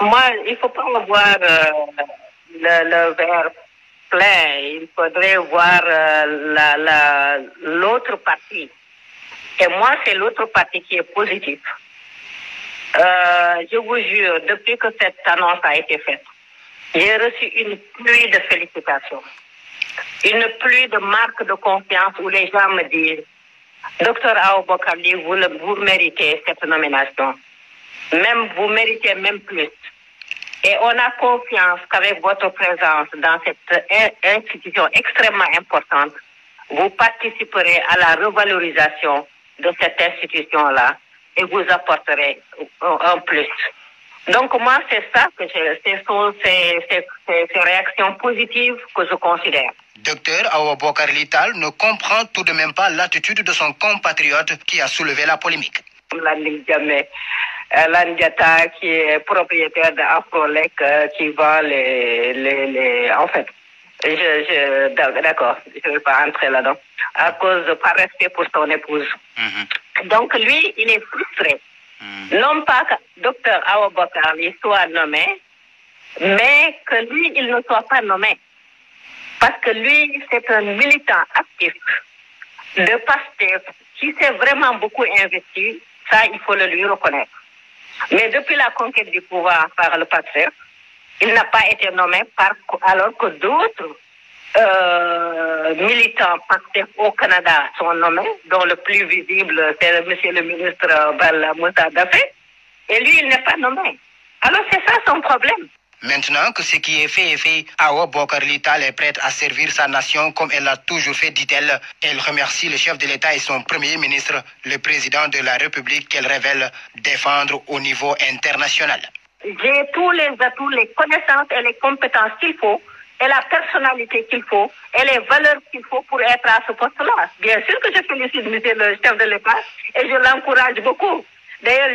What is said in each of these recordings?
Moi, il ne faut pas voir le verre plein. Il faudrait voir l'autre partie. Et moi, c'est l'autre partie qui est positive. Je vous jure, depuis que cette annonce a été faite, j'ai reçu une pluie de félicitations, une pluie de marques de confiance où les gens me disent, Docteur Aoubakali, vous méritez cette nomination. Même vous méritez même plus. Et on a confiance qu'avec votre présence dans cette institution extrêmement importante, vous participerez à la revalorisation de cette institution-là et vous apporterez un plus. Donc moi, c'est ça que ces réactions positives que je considère. Docteur Aoubacar Lital ne comprend tout de même pas l'attitude de son compatriote qui a soulevé la polémique. Landiata, qui est propriétaire d'Afrolec, qui vend en fait, d'accord, je ne vais pas entrer là-dedans, par respect pour son épouse. Donc lui, il est frustré. Non pas que Docteur Aoubacar soit nommé, mais que lui, il ne soit pas nommé. Parce que lui, c'est un militant actif de PASTEF qui s'est vraiment beaucoup investi. Ça, il faut le lui reconnaître. Mais depuis la conquête du pouvoir par le PASTEF, il n'a pas été nommé alors que d'autres militants PASTEF au Canada sont nommés, dont le plus visible, c'est monsieur le ministre Bala Moussa Dafé. Et lui, il n'est pas nommé. Alors c'est ça son problème. Maintenant que ce qui est fait, Aoubacar Lital est prête à servir sa nation comme elle l'a toujours fait, dit-elle. Elle remercie le chef de l'État et son premier ministre, le président de la République, qu'elle révèle défendre au niveau international. J'ai tous les atouts, les connaissances et les compétences qu'il faut, et la personnalité qu'il faut, et les valeurs qu'il faut pour être à ce poste-là. Bien sûr que je félicite monsieur le chef de l'État et je l'encourage beaucoup. D'ailleurs,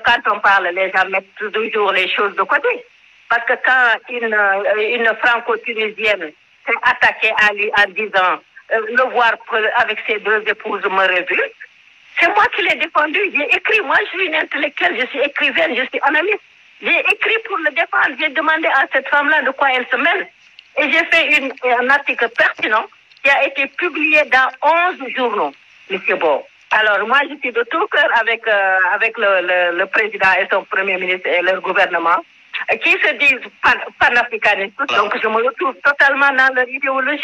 quand on parle, les gens mettent toujours les choses de côté. Parce que quand une franco-tunisienne s'est attaquée à lui en disant le voir avec ses deux épouses me révulte, c'est moi qui l'ai défendu. J'ai écrit, moi je suis une intellectuelle, je suis écrivaine, je suis analyste. J'ai écrit pour le défendre, j'ai demandé à cette femme-là de quoi elle se mêle. Et j'ai fait un article pertinent qui a été publié dans 11 journaux, M. Beau. Alors moi je suis de tout cœur avec le président et son premier ministre et leur gouvernement, qui se disent panafricanistes, donc je me retrouve totalement dans leur idéologie.